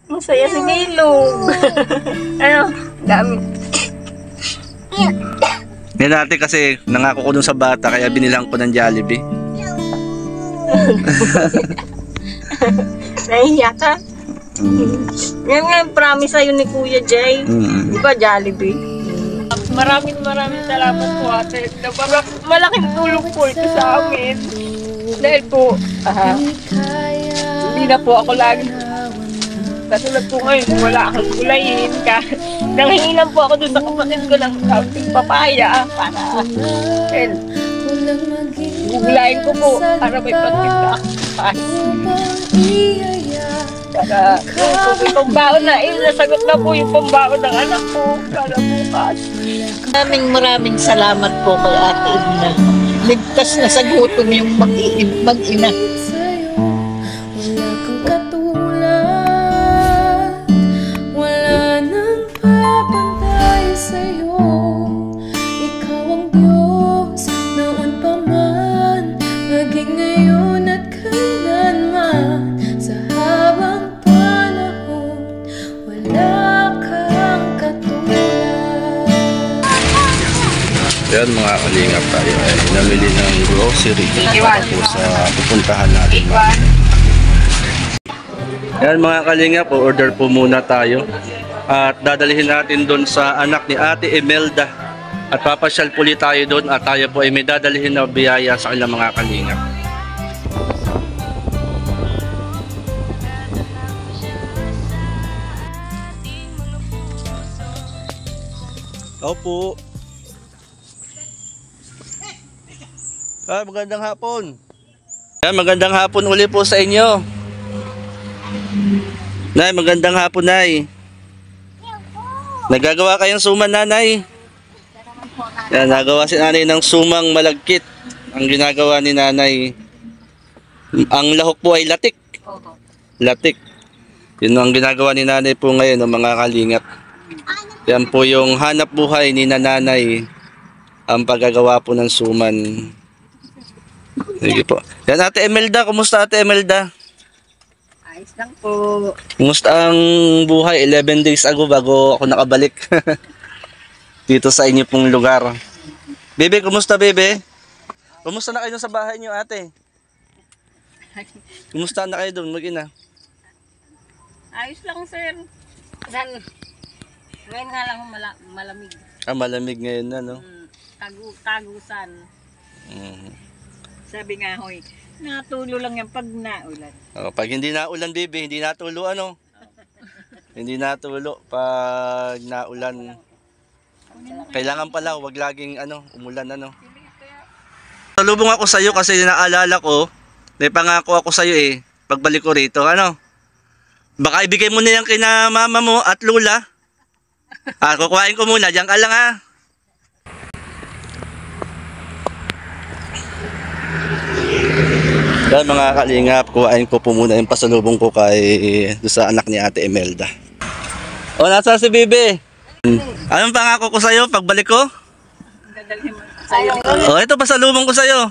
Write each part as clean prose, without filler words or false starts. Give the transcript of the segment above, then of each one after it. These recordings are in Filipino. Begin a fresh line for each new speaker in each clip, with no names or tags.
Masaya si Nilog. Ano? Dami.
Yan natin kasi nangako ko dun sa bata kaya binilang ko ng Jollibee.
Nahiya ka? Yan nga yung promise sa'yo ni Kuya Jay. Di ba Jollibee? Maraming salamat po ate. Malaking tulong po ito sa amin. Dahil po, hindi na po ako lagi. Katulad po ngayon, wala akong gulayin ka. Nanghihilang po ako doon sa kapatid ko ng kaunting papaya para gugulayin ko po para may pagkita ako. Para yung pambaon na, nasagot na po yung pambaon ng anak ko para bukas. Maraming salamat po kay Ate Edna. Ligtas na sa gutom yung mag-ina.
Yan mga kalingap, tayo ay namili ng grocery para po sa pupuntahan natin. Yan mga kalingap, order po muna tayo at dadalhin natin doon sa anak ni Ate Imelda at papasyal po ulit tayo doon at tayo po ay may dadalhin na biyaya sa kanilang mga kalingap. Opo. Magandang hapon. Magandang hapon uli po sa inyo. Nay, magandang hapon, Nay. Nagagawa kayong suman, Nanay? Yan, nagawa si Nanay ng sumang malagkit. Ang ginagawa ni Nanay, ang lahok po ay latik. Latik. Yun ang ginagawa ni Nanay po ngayon, ng mga kalingap. Yan po yung hanap buhay ni Nanay, ang paggagawa po ng suman. Sige po. Yan, Ate Imelda, kumusta Ate Imelda?
Ayos lang po.
Kumusta ang buhay 11 days ago bago ako nakabalik dito sa inyo pong lugar? Bebe, kumusta Bebe? Kumusta na kayo sa bahay niyo Ate? Kumusta na kayo doon mag-ina?
Ayos lang sir. Ngayon nga lang malamig.
Malamig ngayon na no?
Tagusan. Sabi nga hoy, natulo lang yan pag naulan.
Pag hindi naulan, Bebe, hindi natulo ano? Hindi natulo pag naulan. Kailangan pala, wag laging umulan ano. Salubong ako sa iyo kasi naalala ko, may pangako ako sa iyo pagbalik ko rito, ano? Baka ibigay mo na yan kina mama mo at lula. Kukuhain ko muna, diyan ka lang ha. Yan mga kalingap, kuhain ko po muna yung pasalubong ko sa anak ni Ate Imelda. Nasa si Bibi? Anong pangako ko sa'yo pagbalik ko? Ito pasalubong ko sa'yo.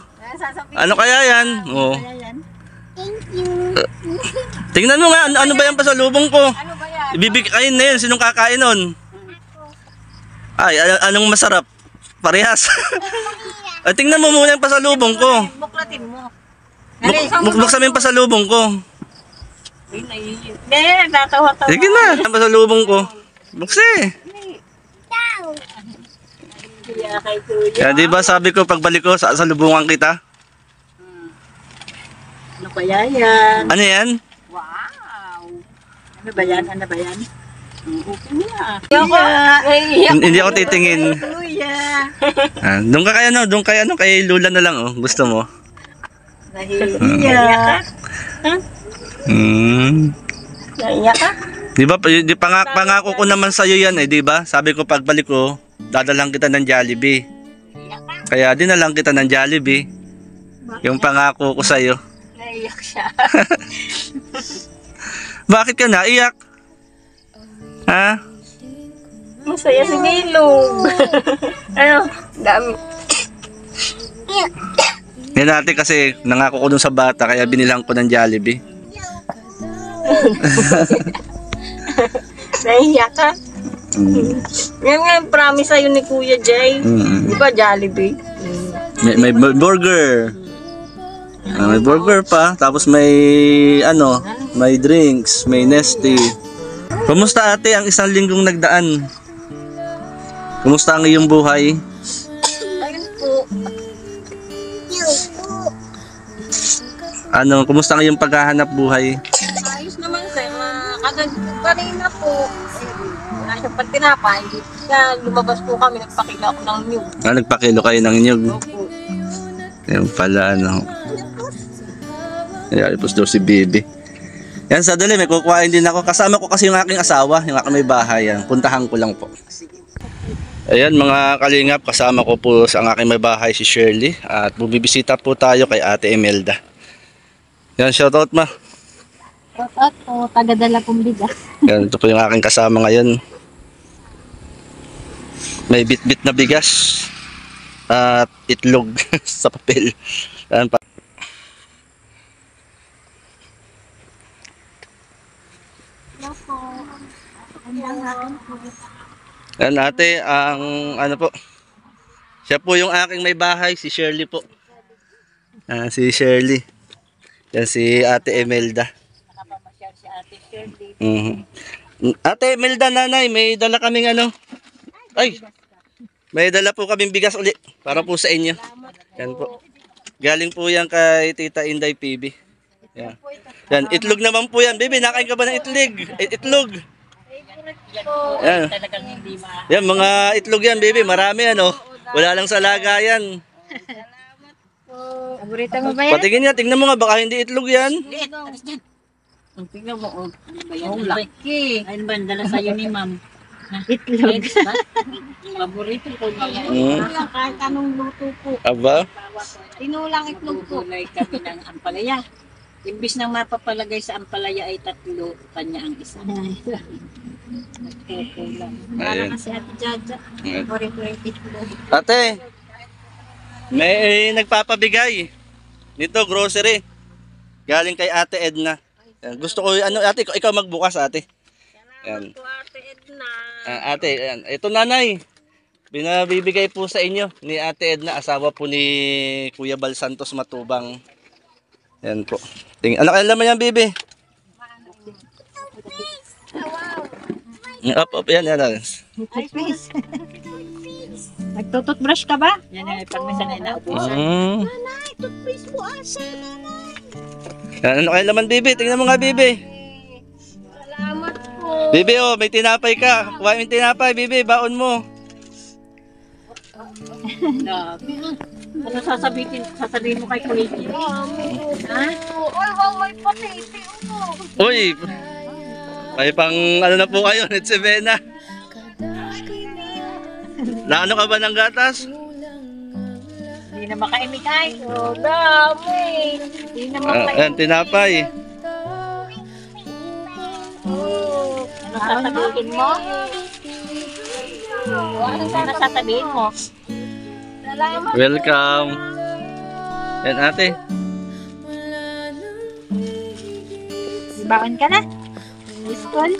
Ano kaya yan?
Thank you.
Tingnan mo nga, ano ba yung pasalubong ko?
Ano ba yan?
Ibibigay na yun, sinong kakain nun? Ay, anong masarap? Parehas. Tingnan mo muna yung pasalubong ko.
Buklatin mo.
Buksan mo yung pasalubong ko.
Hindi, tatawa-tawa.
Sige na, ang pasalubong ko. Buksi. Kaya di ba sabi ko pagbalik ko, sasalubungan kita?
Ano ba yan?
Ano yan?
Wow! Ano ba yan? Ano ba yan?
Hindi ako titingin. Doon ka kaya doon kay kay Lula na lang gusto mo?
Nahiya. Nahiya ka?
Di ba pangako ko naman sa iyo yan di ba? Sabi ko pagbalik ko, dadalang kita ng Jollibee. Kaya dinalang kita ng Jollibee. Yung pangako ko sa iyo.
Naiyak siya.
Bakit ka naiyak? Ha?
Masaya si Nilog. Ano? Dami.
Yan natin kasi nangako ko dun sa bata kaya binilang ko ng Jollibee.
Nahiya ka? Yan nga yung promise sa'yo ni Kuya Jay. Di ba Jollibee?
May burger. May burger pa. Tapos may may drinks, may Nesty. Kumusta ate ang isang linggong nagdaan? Kumusta ang iyong buhay?
Ayun po.
Kumusta ang iyong paghahanap buhay?
Ayos naman sir. Kanina po. Wala siyang pantinapay. Kaya lumabas po kami. Nagpakila ako ng nyug.
Nagpakilo kayo ng nyug.
Opo.
Yan pala Ayan, ipos daw si Bibi. Yan, sadali, may kukuhain din ako. Kasama ko kasi yung aking asawa, yung aking may bahay. Yan. Puntahan ko lang po. Ayan mga kalingap, kasama ko po sa aking may bahay si Shirley. At bubibisita po tayo kay Ate Imelda. Yan, shoutout ma.
Shoutout po, taga-dala kong bigas.
Yan, ito po yung aking kasama ngayon. May bit-bit na bigas. At itlog sa papel. Yan pa. Yan ate, ang po. Siya po yung aking may bahay, si Shirley po. Si Shirley. Yan si Ate Imelda.
Nakapamasyal si Ate Shirley.
Ate Imelda, nanay, may dala kaming Ay! May dala po kaming bigas uli para po sa inyo. Yan po. Galing po yan kay Tita Inday PB. Yan. Yan, itlog naman po yan. Baby, nakain ka ba ng itlog? Yan.
Talagang hindi
Yan, mga itlog yan, baby. Marami Wala lang sa lagayan.
Paborito mo ba yan?
Patingin nga, tingnan mo nga, baka hindi itlog yan.
Tingnan mo, ang laki. Ayun ba, dala sa'yo ni ma'am?
Itlog.
Paborito ko niya. Kahit anong luto po.
Aba?
Tinulang itlog po. Gulay kami ng ampalaya. Imbis nang mapapalagay sa ampalaya ay 3, kanya ang isa. Nagkukulang.
Para kasi Ate Jaja. Paborito yung itlog.
Ate, may nagpapabigay. Nito, grocery. Galing kay Ate Edna. Yan, gusto ko, ate, ikaw magbukas ate. Yan.
Ate Edna.
Ate, yan. Ito nanay. Binabibigay po sa inyo ni Ate Edna, asawa po ni Kuya Bal Santos Matubang. Yan po. Ano kailan naman yan, bibi? Up, yan.
Ay, please. Nagtututbrush ka ba?
Yan ay pag minsan ay naubusan.
Nanay, toothpaste mo asa, nanay.
Yan, ano kailan naman, bibi? Tingnan mo nga, bibi.
Salamat po.
Bibi, may tinapay ka. Kuha yung tinapay, bibi. Baon mo.
Ano sasabihin mo kay Kuya?
Ha? Ay, wow, may patiti.
Uy, may pang na po kayo, Netsevena. Naano ka ba ng gatas?
Hindi na makaimik ay. Oh, dami. Hindi na makaimik.
Ayan, tinapay.
Ano sasabihin mo? Ano sana sasabihin mo? Salamat.
Welcome. Yan ate.
Baon ka na? School?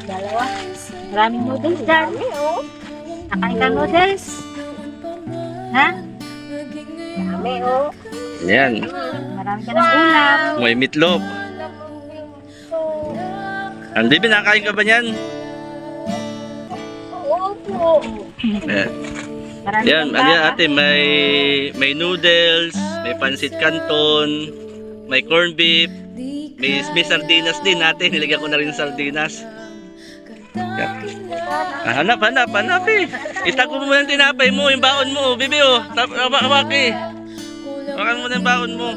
Dalawa. Maraming noodles dyan. Nakain ka noodles? Ha?
Dami, oh.
Yan.
Marami ka ng ulam.
May meatloaf. Hindi, binakain ka ba niyan?
Opo.
Yan.
Marami
Yan,
kang baka.
ate, may noodles, may pancit canton, may corned beef, may sardinas din ate, nilagyan ko na rin sardinas. Yan. Hanap eh. Itago mo muna yung tinapay mo, yung baon mo, bibi oh. Awaki. Hawakan mo na yung baon mo.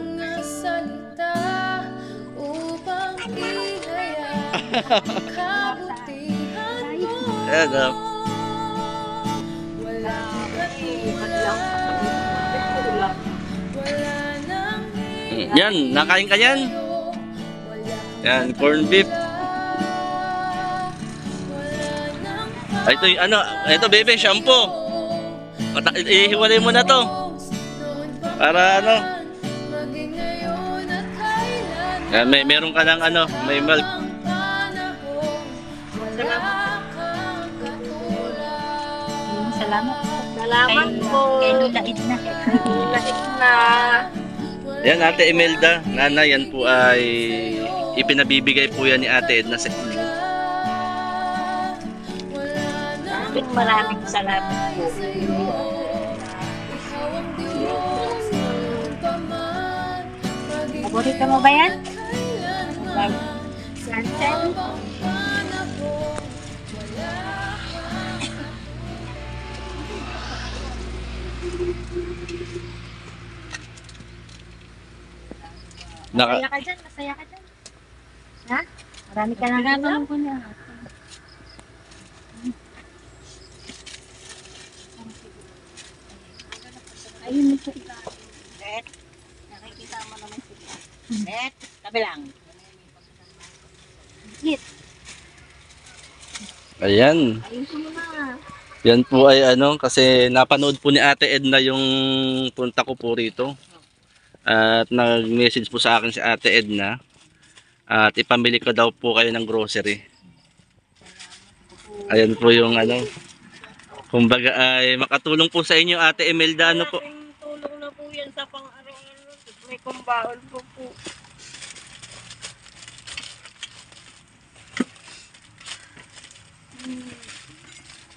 Ayan oh. Yan, nakain ka yan? Yan, corned beef. Ito ito baby, shampoo. Ihiwalay mo na to. Para Meron ka ng ano, may milk.
Salamat po.
Salamat po.
Kay Lola Edna.
Lahit na.
Yan, Ate Imelda, Nana, yan po ay ipinabibigay po yan ni Ate Edna sa inyo.
Maraming salamat po.
Paborito mo ba yan? Sunshine? Masaya ka dyan, masaya ka dyan. Ha? Marami ka nang gagawin ko na. Ayun ito.
Bet, nakikita mo naman sila. Bet, tabi lang.
Hit.
Ayan.
Ayun ko muna.
Yan po ay ano, kasi napanood po ni Ate Edna yung punta ko po rito. At nag-message po sa akin si Ate Edna. At ipamili ko daw po kayo ng grocery. Ayan po yung ano. Kumbaga ay makatulong po sa inyo Ate Imelda, ano po.
Malaking tulong na po yan sa pang-araw-araw. May kumbaon po po.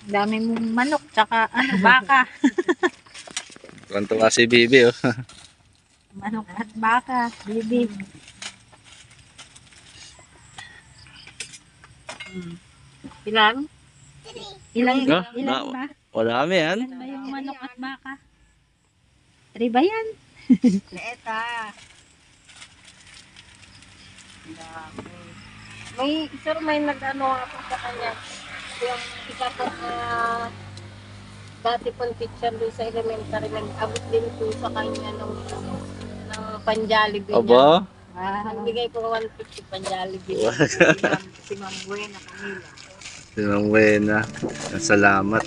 Dami mong manok, tsaka ano, baka.
Tuwan-tuwa si Bibi, oh.
Manok at baka, bibi.
Ilan?
Ilan,
Ah,
ilan ba?
Wala kami yan.
Ilan ba yung manok at baka? 3 ba yan?
Leeta. May sir, may nag-ano ako sa kanya. Yung isa po dati pong teacher doon sa elementary, nag-abot din po sa kanya ng panjalibi niya.
Aba,
Nagbigay po 150 panjalibi. Si Ma'am Buena Camila.
sinang buena. Salamat.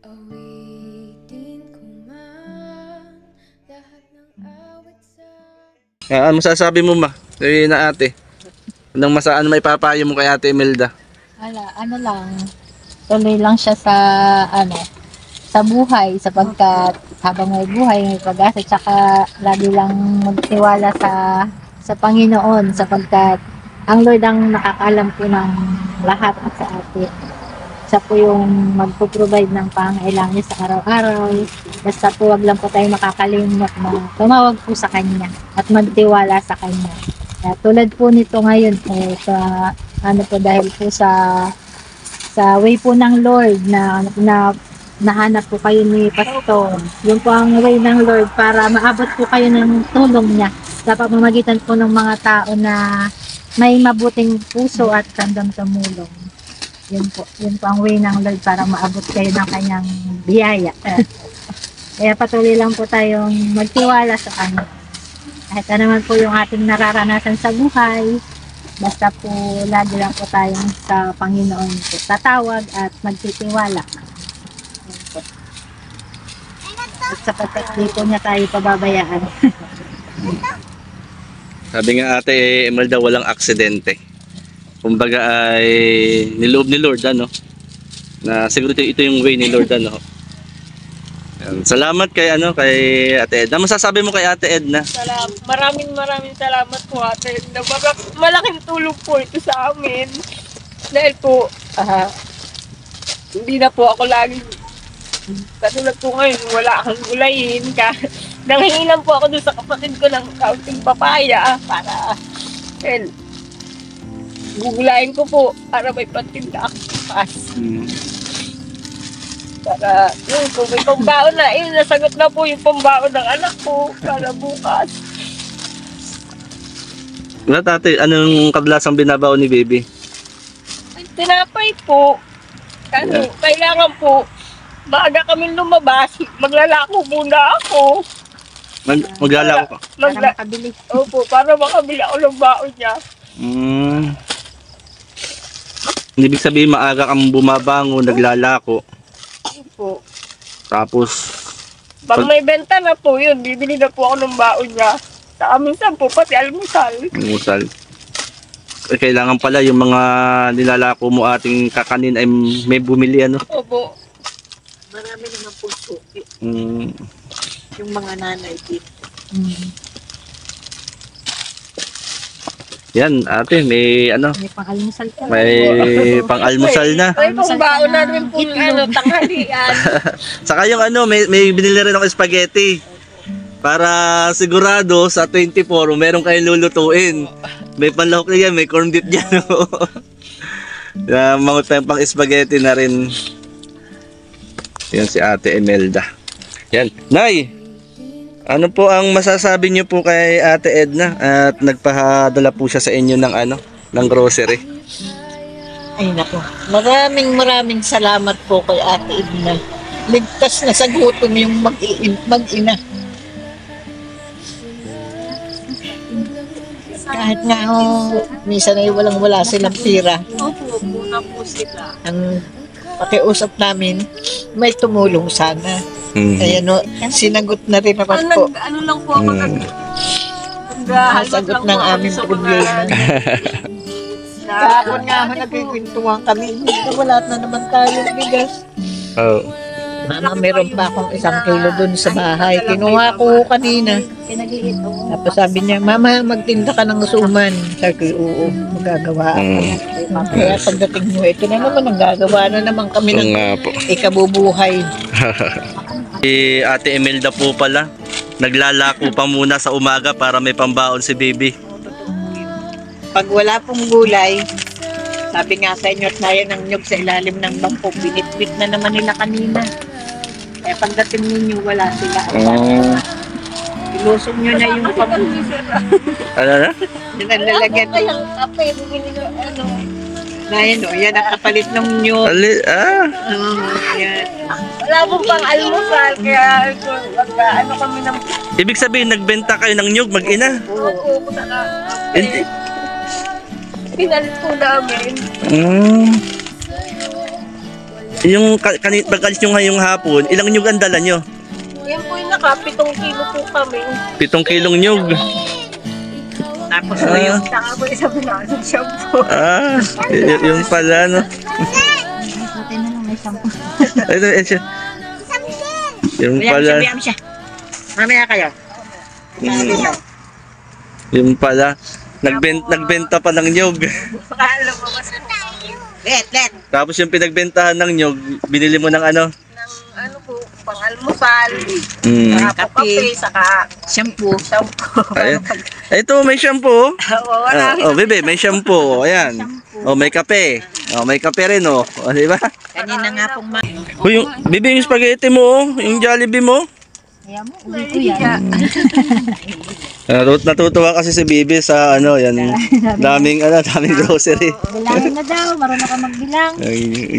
Awitin ko man lahat ng awit sa
Ano masasabi mo ma? Sabi na ate. Anong ano may papayo mo kay Ate Imelda?
Ano lang, tuloy lang siya sa, sa buhay, sapagkat habang may buhay, may pag-asa, tsaka lagi lang magtiwala sa Panginoon, sapagkat ang Lord ang nakakaalam po ng lahat sa atin. Siya po yung magpo-provide ng pangailangan niya sa araw-araw. Basta po wag lang po tayo makakalimot na tumawag po sa Kanya at magtiwala sa Kanya. Kaya tulad po nito ngayon po, dahil po sa way po ng Lord na nahanap po kayo ni Pastor. Yun po ang way ng Lord para maabot po kayo ng tulong niya sa pamamagitan po ng mga tao na may mabuting puso at tandang tumulong. Yun po ang way ng Lord para maabot kayo ng kanyang biyaya. Kaya patuloy lang po tayong magtiwala sa Kanya. Kahit ano naman po yung ating nararanasan sa buhay, basta po lagi lang po tayong sa Panginoon po tatawag at magtitiwala. Yun po. At sapagkat di po niya tayo pababayaan.
Sabi nga Ate Imelda, walang aksidente. Kumbaga ay niloob ni Lord, ano? Na siguro ito yung way ni Lord, ano? Yan. Salamat kay Ate Edna. Masasabi mo kay Ate Edna?
Maraming salamat po ate. Malaking tulong po ito sa amin. Dahil po, hindi na po ako laging katulad po ngayon, wala akong gulayin. Nanghingi lang po ako doon sa kapatid ko ng kaunting papaya para gugulayin ko po para may patinda ako pas. Para yun, kung may pambaon na, nasagot na po yung pambaon ng anak ko para bukas.
Wala tate, anong kadalasang binabaon ni baby?
Tinapay po. Kasi kailangan po, maaga kami lumabas, maglalako muna ako.
Maglalako ka.
Para makabili.
Opo, para makabili ako ng baon niya.
Ibig sabihin maaga kang bumabangon, naglalako.
Opo.
Tapos,
Pag may benta na po yun, bibili na po ako ng baon niya. Saka minsan po, pati almusal.
umusal. Kailangan pala yung mga nilalako mo ating kakanin ay may bumili ano.
Opo. Marami naman po suki. Yung mga nanay dito.
Yan, ate, may ano,
May pang-almusal ka.
may pang-almusal na.
Ay, pang baon namin po yung tanghalian.
Saka yung ano, may binili rin ng spaghetti. Para sigurado sa 24, meron kayong lulutuin. May panlahok na yan, may corned beef dyan. Mangot tayong pang spaghetti na rin. Yan si Ate Imelda. Yan. Nay, ano po ang masasabi niyo po kay Ate Edna? At nagpahadala po siya sa inyo ng ano, ng grocery.
Ay nako, maraming salamat po kay Ate Edna. Ligtas na sa gutom yung mag-ina. Kahit nga minsan ay walang-wala silang pira. Opo, muna po sila. Ang pakiusap namin, may tumulong sana. Kaya no, sinagot na rin naman po. Ano lang po ako sagot ng aming problema. Kahapon nga ako nagkikwentuhan kami. Wala na naman tayong bigas.
Oh.
Mama, meron pa akong 1 kilo dun sa bahay. Kinuha ko kanina. Tapos sabi niya, Mama, magtinda ka ng suman. Sabi ko, oo, magagawa ako. Kaya pagdating mo, ito na naman, ang gagawa na naman kami ng ikabubuhay.
Si Ate Imelda po pala, naglalako pa muna sa umaga para may pambaon si baby.
Pag wala pong gulay, sabi nga sa inyo, tayo ng nyug sa ilalim ng bangko, binitbit na naman nila kanina. Kaya pagdating ninyo, wala sila. Ilusog nyo na yung kabuhi.
Ano na?
Yan ang lalagyan. Ay, ang kape, bumili ng ano. Yan o, yan ang kapalit ng nyug. Yan. Wala pong pang almusal, kaya ano kami ng...
Ibig sabihin, nagbenta kayo ng nyug, mag-ina?
Oo,
Hindi.
pinalit po namin.
Yung pagkalis nyo ngayong hapon, ilang nyug ang dala nyo?
Yan po yung 7 kilo po kami.
7 kilong nyug.
Tapos po yung saka po isang binasang shampoo.
Yung pala, no?
Buti na lang may shampoo.
Ito. Yung pala.
Mamaya kayo.
Yung pala. Nagbenta pa ng nyug.
Alam mo, mas let.
Tapos yung pinagbentahan ng nyug, binili mo ng ano?
Ng ano po, pang-almusal, saka po kape, saka
Shampoo.
Ayan. Ito, may shampoo.
Wala.
Bebe, may shampoo. Ayan. May kape. May kape rin, oh. Di ba?
Kanina nga pong
Yung, bebe, yung spaghetti mo, yung Jollibee mo.
Kaya mo, uwi ko yan.
Natutuwa kasi si Bibi sa ano, yan. Daming grocery.
Bilangin na daw, marunong ka magbilang.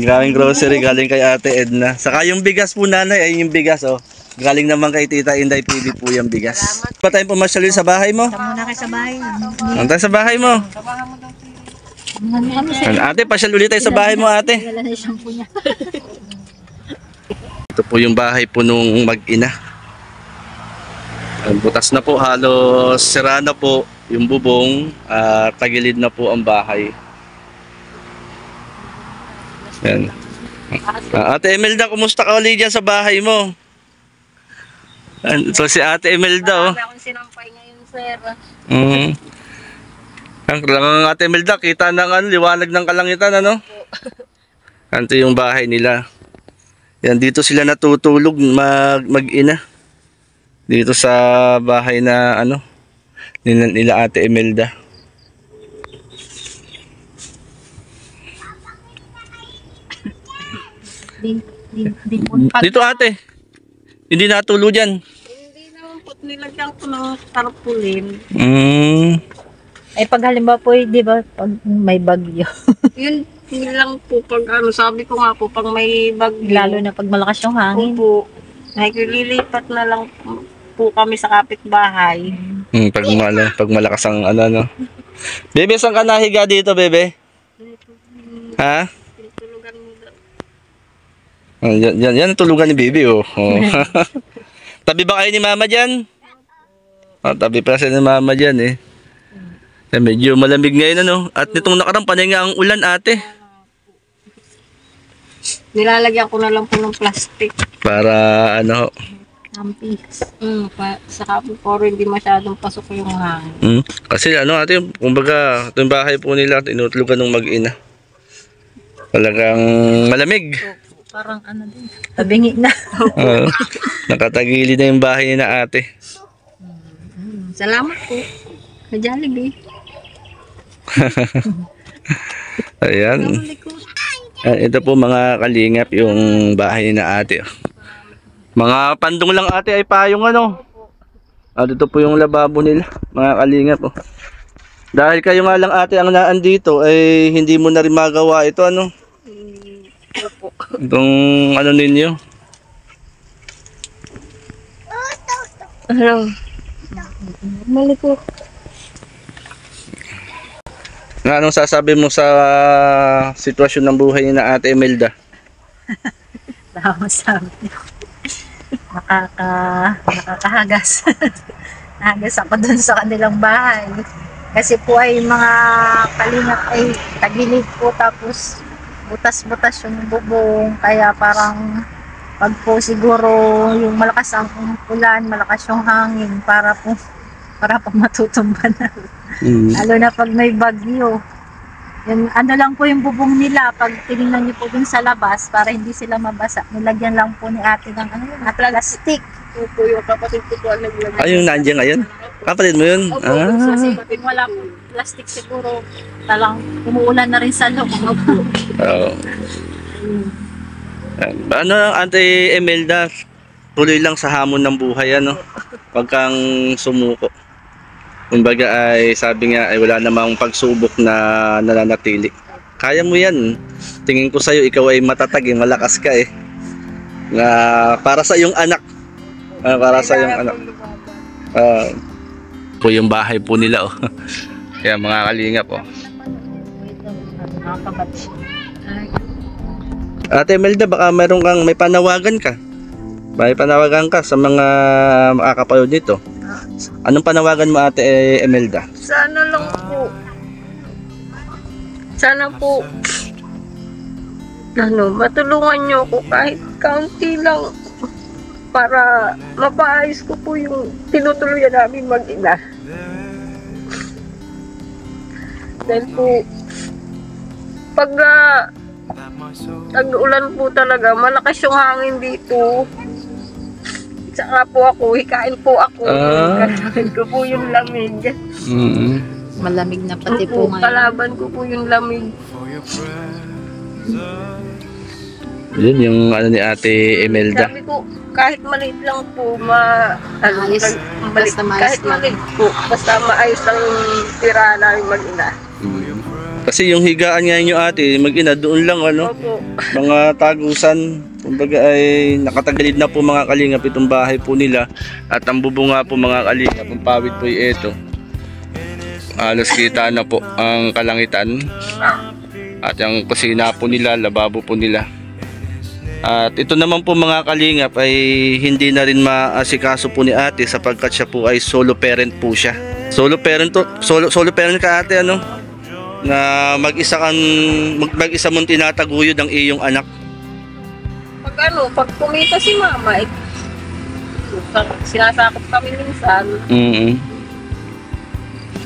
Daming grocery galing kay Ate Edna. Saka yung bigas po nanay, ay yung bigas, oh. Galing naman kay Tita Inday PB po yung bigas. Pa tayong pumasyal sa bahay mo?
Muna kayo sa bahay.
Antay sa bahay mo. Ate, pasyal ulit tayo sa bahay mo, ate.
Wala na yung shampoo niya.
Ito po yung bahay po nung mag-ina. Butas na po, halos sira na po yung bubong, tagilid na po ang bahay. Yan. Ate Imelda, kumusta ka ulit dyan sa bahay mo? Ito si Ate Imelda, oh.
Wala akong sinampay ngayon, sir.
Ang Ate Imelda, kita ng liwanag ng kalangitan, ano? Ito yung bahay nila. Yan, dito sila natutulog mag-ina. Dito sa bahay na nila Ate Imelda. Dito ate. Hindi natulo dyan.
Hindi naman po nilagyan ko ng tarpaulin.
Ay pag halimbawa po, di ba, pag may bagyo.
Yun lang po pag sabi ko nga po, pag may bagyo.
Lalo na pag malakas yung hangin.
Opo. Naglilipat na lang po. po kami sa kapitbahay.
Pag malakas ang ano, no? Bebe, saan ka nahiga dito, bebe? Ha?
Tinutulugan mo daw.
Yan ang tulugan ni bebe, oh. Oh. Tabi ba kayo ni mama dyan? Oh, tabi pa siya ni mama dyan, eh. Medyo malamig ngayon, ano? At nitong nakarang panay nga ang ulan, ate.
Nilalagyan ko na lang po ng plastic.
Para, ano,
Ampis.
Saka po hindi masyadong pasok yung hangin.
kasi ano ate, kumbaga, itong bahay po nila, tinutulugan ng mag-ina. Talagang malamig.
Parang ano din. Tabingi na.
Nakatagili na yung bahay na ate.
Salamat po. Sa Jollibee.
Ayan. Ito po mga kalingap yung bahay na ate. Mga pandong lang ate ay payong ano. At ito po yung lababo nila, mga kalingap. Oh. Dahil kayo nga lang ate ang naan dito, ay hindi mo na rin magawa ito ano. Itong ano ninyo.
Ano? Mali po.
Anong sasabi mo sa sitwasyon ng buhay ni na ate Imelda?
Tama sabi. Nakakahagas. Nahagas ako dun sa kanilang bahay. Kasi po ay mga kalingap ay tagilid po tapos butas-butas yung bubong. Kaya parang pag po siguro yung malakas ang ulan, malakas yung hangin para po matutumba na. Lalo na pag may bagyo. Yung, ano lang po yung bubong nila, pag tinignan niyo po dun sa labas, para hindi sila mabasa, nilagyan lang po ni ate ng ano yun, plastic.
Opo, yung kapatid ko po ang naglagay.
Ay, yung nandiyan ngayon? Kapatid mo yun?
Opo, kasi wala po plastic siguro, talang umuulan na rin sa loob.
Oo. Ano, ate Imelda, tuloy lang sa hamon ng buhay, ano? Pag kang sumuko. Kumbaga ay sabi nga ay wala namang pagsubok na nananatili. Kaya mo yan. Tingin ko sa'yo, ikaw ay matatag, eh, malakas ka eh. Na para sa iyong anak. Para sa iyong anak. Po yung bahay po nila, oh. Kaya mga kalingap, oh. Ate Imelda, baka may panawagan ka. May panawagan ka sa mga makakapanood nito. Anong panawagan mo ate Imelda?
Sana lang po. Sana po. Matulungan niyo ako kahit kaunti lang para mapaayos ko po yung tinutuluyan namin mag-ina. Dahil po pag tag-ulan po talaga, malakas yung hangin dito. Saka po ako, hikain po ako. Kalaban ko po yung lamig.
Malamig na pati po ngayon.
Kalaban ko po yung lamig.
Yun yung ano ni ate Imelda.
Sabi ko, kahit maliit lang po,
Basta maayos
kahit
lang.
maliit po, basta maayos lang yung tira namin mag-ina.
Kasi yung higaan nga nyo ate, mag-ina doon lang ano,
Opo.
mga tagusan. Kumbaga ay nakatagalid na po mga kalingap itong bahay po nila. At ang bubunga po mga kalingap, ang pawid po ay ito. Alos kita na po ang kalangitan. At yung kusina po nila, lababo po nila. At ito naman po mga kalingap ay hindi na rin maasikaso po ni ate sapagkat siya po ay solo parent po siya. Solo parent ka ate ano? Na mag-isa mong tinataguyod ang iyong anak.
Pag kumita si mama, sinasakot kami minsan.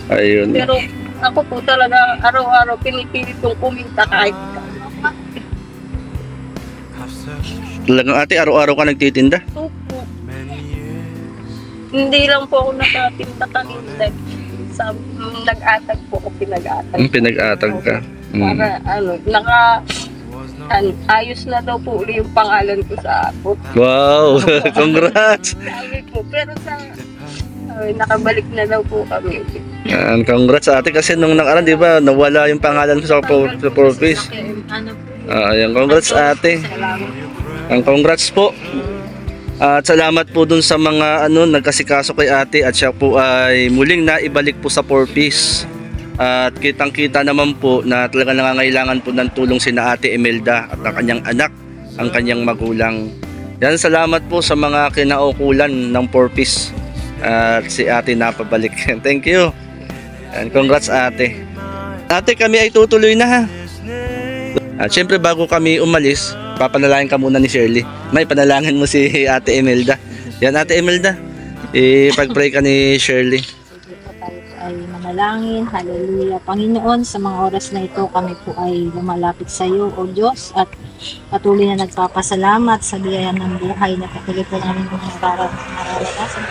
Ayun.
Pero ako po talaga araw-araw pinipilit kong kumita kahit
Talagang ate, araw-araw ka nagtitinda?
Opo. Hindi lang po ako nakatinda kanina. Nag-atag po ako, pinag-atag.
Pinag-atag ka.
Para ayos na daw po uli yung pangalan ko sa abot.
Wow! Congrats!
Sabi po, pero nakabalik na daw po kami.
Congrats ate kasi nung nakaraan, di ba, nawala yung pangalan ko sa profis.
Ano po?
Ayan, congrats ate.
Salamat.
Ang congrats po. At salamat po dun sa mga nagkasikaso kay ate at siya po ay muling naibalik po sa 4-piece. At kitang-kita naman po na talaga nangangailangan po ng tulong sina Ate Imelda at ang kanyang anak, ang kanyang magulang. Yan, salamat po sa mga kinaukulan ng 4-piece at si ate napabalik. Thank you. And congrats ate. Ate, kami ay tutuloy na ha. At syempre bago kami umalis, papanalangin ka muna ni Shirley. May panalangin mo si Ate Imelda. Yan Ate Imelda, ipag-pray ka ni Shirley.
Tayo ay manalangin. Hallelujah. Panginoon, sa mga oras na ito kami po ay lumalapit sa iyo, O Diyos, at patuloy na nagpapasalamat sa biyaya ng buhay na patuloy po namin kung mararanasan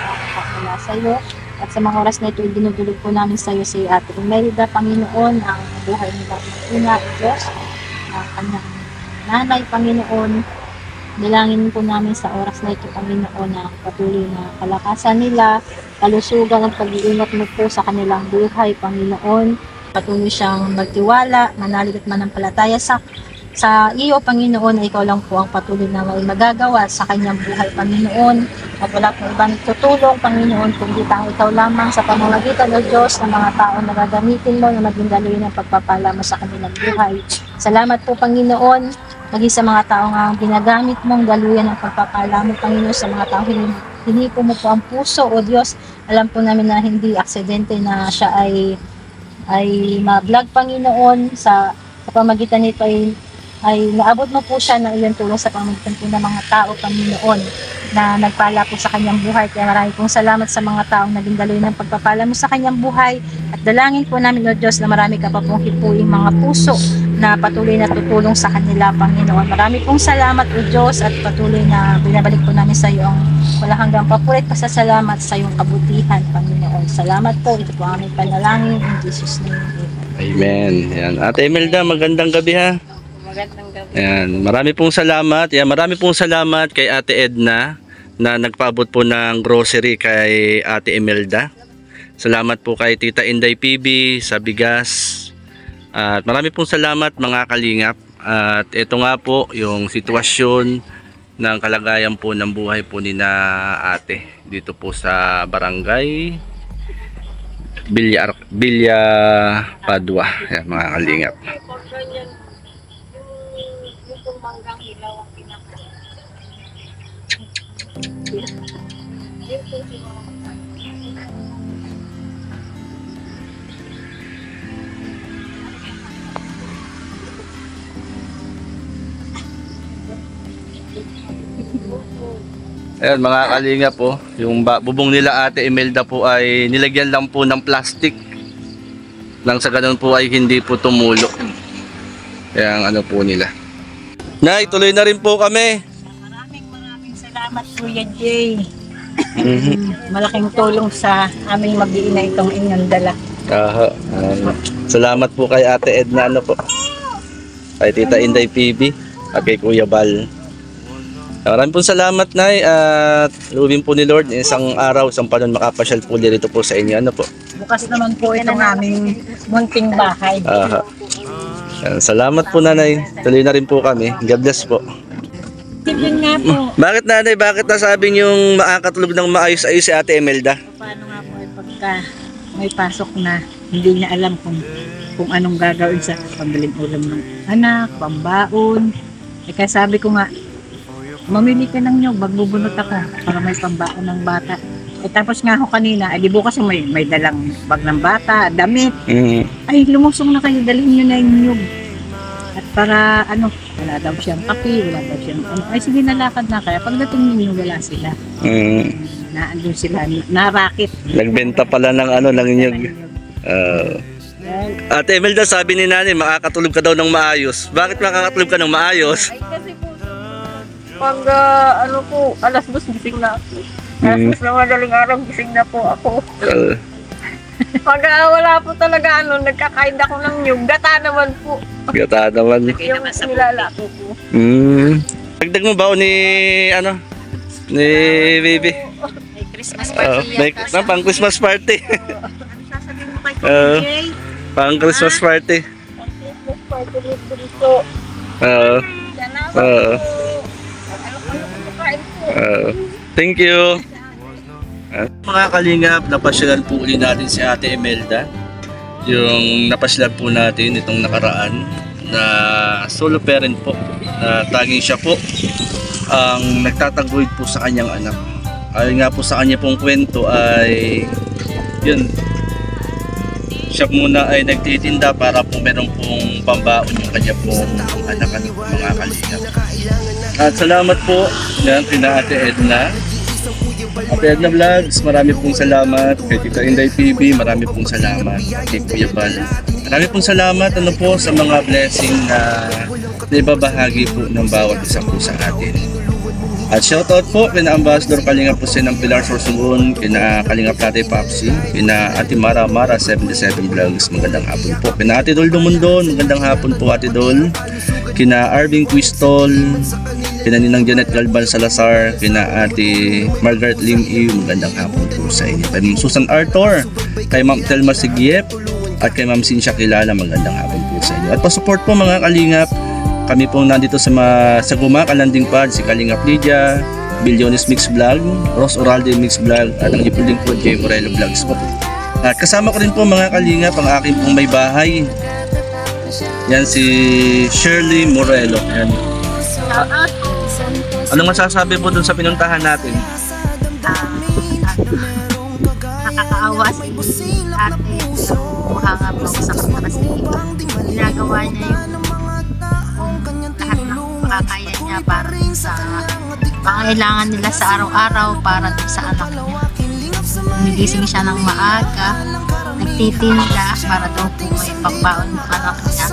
mula sa iyo. At sa mga oras na ito, dinudulog po namin sa iyo si Ate Imelda, Panginoon, ang buhay nila ina, O Diyos, ang kanyang nanay, Panginoon. Dalangin po namin sa oras na ito, Panginoon, na patuloy na kalakasan nila, kalusugan at pag-iingat mo po sa kanilang buhay, Panginoon. Patuloy siyang magtiwala, manalig at manampalataya sa iyo, Panginoon, ay ikaw lang po ang patuloy na may magagawa sa kanyang buhay, Panginoon. At wala pong ibang tutulong, Panginoon, kundi ikaw lamang sa pamamagitan ng Diyos ng mga tao na gagamitin mo na maging daloy ng pagpapala mo sa kanilang buhay. Salamat po, Panginoon, maging sa mga tao nga ginagamit mong daluyan ng pagpapala mo, Panginoon, sa mga tao hiniko mo po ang puso, O Diyos. Alam po namin na hindi aksidente na siya ay ma-vlog, Panginoon, sa pamagitan nito ay naabot mo po siya ng iyong tulong sa pamamagitan po ng mga tao, Panginoon, na nagpala po sa kanyang buhay. Kaya marami pong salamat sa mga taong naging daloy ng pagpapala mo sa kanyang buhay. At dalangin po namin, O Diyos, na marami ka pa pong hipuing mga puso na patuloy na tutulong sa kanila, Panginoon. Marami pong salamat, O Diyos, at patuloy na binabalik po namin sa iyo ang wala hanggang papulit pasasalamat sa iyong kabutihan, Panginoon. Salamat po. Ito po ang aming panalangin. In Jesus' name, amen.
Amen. Yan. Ate Imelda, magandang gabi ha.
Magandang gabi.
Yan, marami pong salamat. Yan, marami pong salamat kay Ate Edna na nagpaabot po ng grocery kay Ate Imelda. Salamat po kay Tita Inday PB sa bigas. At marami pong salamat mga kalingap. At ito nga po yung sitwasyon ng kalagayan po ng buhay po ni na ate dito po sa barangay Bilya Padua. Yan, mga kalingap. Ayan mga kalingap po, yung bubong nila Ate Imelda po ay nilagyan lang po ng plastic nang sa ganun po ay hindi po tumulo. Kaya ang ano po nila. Nay, tuloy na rin po kami.
Maraming salamat, Kuya Jay. Malaking tulong sa aming mag-iina itong inyong dala.
Salamat po kay Ate Edna kay Tita Inday PB at kay Kuya Bal. Maraming po salamat, Nay, at luwin po ni Lord isang araw, isang panahon makapasyal po dito po sa inyo.
Bukas naman po itong aming munting bahay.
Salamat po, Nanay. Tuloy na rin po kami. God bless po.
Tignan nga po.
Bakit, Nanay? Bakit nasabi niyong makakatulog ng maayos-ayos si Ate Imelda?
Paano nga po pagka may pasok na hindi niya alam kung anong gagawin sa pambiling ulam ng anak, pambaon. Kaya sabi ko nga, mamili ka ng nyog, magbubunot ako para may pambaon ng bata. Tapos nga ako kanina, di bukas may dalang bag ng bata, damit. Ay, lumusong na kayo, dalhin nyo na yung nyog. At para wala daw siyang kape, wala daw siyang ay sige, nalakad na kaya. Pagdating ninyo, wala sila. Naandun sila, narakit.
Nagbenta pala ng nyog. Ate Imelda, sabi ni Nanay, makakatulog ka daw ng maayos. Bakit makakatulog ka ng maayos?
Ay, kasi po, pag alas 2 gising na ako. Alas 2 na madaling araw gising na po ako. Pag wala po talaga nagkakain ako ng nyug, gata naman po.
Gata naman.
Yung nilalako po.
Dagdag mo ba ni baby?
May Christmas party
Pang Christmas party.
sasabihin mo kay Kuya Jay?
Pang Christmas party.
Pang Christmas party dito.
Oo.
Salamat po. Ano kumakain po?
Thank you. Mga kalingap, napasyalan po uli natin si Ate Imelda. Yung napasyalan po natin itong nakaraan na solo parent po. Na tanging siya po ang nagtataguyod po sa kanyang anak. Ayon nga po sa kanya pong kwento ay yun, siya muna ay nagtitinda para po meron pong pambaon yung kanya pong anak mga kalingap. At salamat po yan kina Ate Edna. Ate Edna Vlogs, marami pong salamat. Kay Tita Inday TV, marami pong salamat. Kay Kuya Bal, marami pong salamat sa mga blessing na naibabahagi po ng bawat isa po sa atin. At shoutout po kina Ambassador Kalingap Jose ng Pilar Sorsogon, kina Kalingap Tatay Papsi, kina Ate Mara 77 Vlogs, magandang hapon po. Kina Ate Dol Dumundon, magandang hapon po Ate Dol. Kina Arvin Quistol, kina Ninang Janet Galban Salazar, kina Ate Margaret Lim Yu, magandang hapon po sa inyo. Kay Ma'am Susan Arthur, kay Ma'am Telma Sigiep, at kay Ma'am Cynthia Kilala, magandang hapon po sa inyo. At pa-support po mga kalingap, kami po nandito sa Guma, Kalanding Pad, si Kalingap Lydia, Billiones Mix Vlog, Ross Oralde Mix Vlog, at ang ipuling po J. Morello Vlogs po. At kasama ko rin po mga kalingap ang aking pong may bahay. Yan si Shirley Morello. Yan. Anong masasabi po dun sa pinuntahan natin?
Nakakaawa si ate. Mahanga po ako sa kanya kasi ginagawa niya yung lahat ng makakaya niya para sa pangailangan nila sa araw-araw para sa anak niya. Nagising siya ng maaga, nagtitinda para daw po may pagbaon ng anak niya.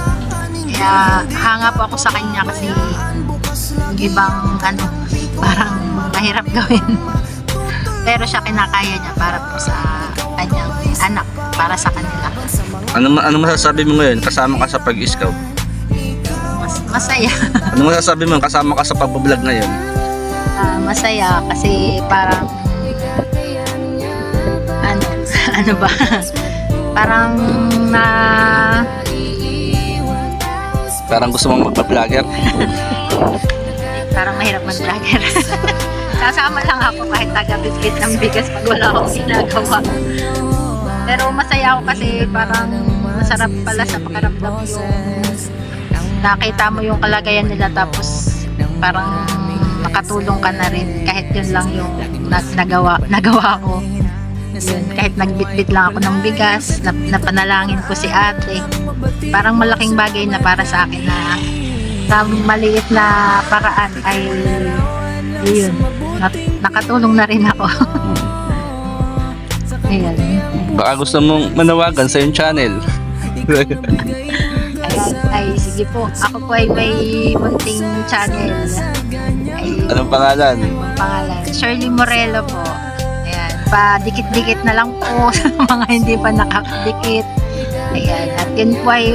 Kaya hanga po ako sa kanya kasi yung ibang parang mahirap gawin. Pero siya kinakaya niya para po sa kanyang anak, para sa kanila.
Ano masasabi mo ngayon? Kasama ka sa pag-scout?
Masaya.
Ano masasabi mo? Kasama ka sa pag-vlog ngayon?
Masaya kasi parang ano ba? Parang
parang gusto mong magpa-vlogger?
Parang mahirap mag-vlogger. Sasama lang ako kahit taga-bitbit ng bigas pag wala akong ginagawa. Pero masaya ako kasi parang masarap pala sa pakiramdam yung nakita mo yung kalagayan nila tapos parang makatulong ka na rin kahit yun lang yung nagawa ko. Yun, kahit nagbitbit lang ako ng bigas, napanalangin ko si ate. Parang malaking bagay na para sa akin na sa maliit na paraan ay yun, nakatulong na rin ako. Ayan.
Baka gusto mong manawagan sa yung channel.
Ayan, ay sige po. Ako po ay may munting channel.
Anong pangalan?
Shirley Morello po. Ayan, pa-dikit-dikit na lang po sa mga hindi pa nakakadikit. Ayan, at yun po ay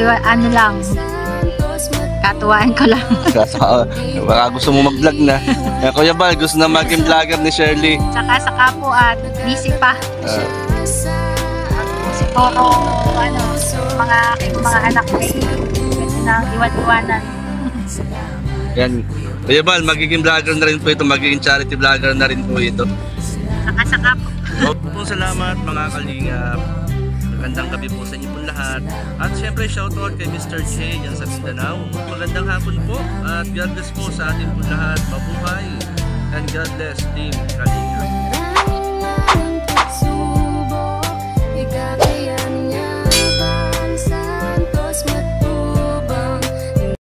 lang, katuwaan ko lang.
Baka gusto mo mag-vlog na. Kuya Bal, gusto na maging vlogger ni Shirley.
Saka po at busy pa. Siguro, mga anak ay pwede nang iwan-iwanan.
Yan. Kuya Bal, magiging vlogger na rin po ito. Magiging charity vlogger na rin po ito.
Saka po.
Maraming salamat mga kalingap. Magandang gabi po sa inyo po lahat. At syempre shoutout kay Mr. J yan sa Mindanao. Magandang hapon po at God bless po sa atin po lahat. Mabuhay and God bless Team Kalingap.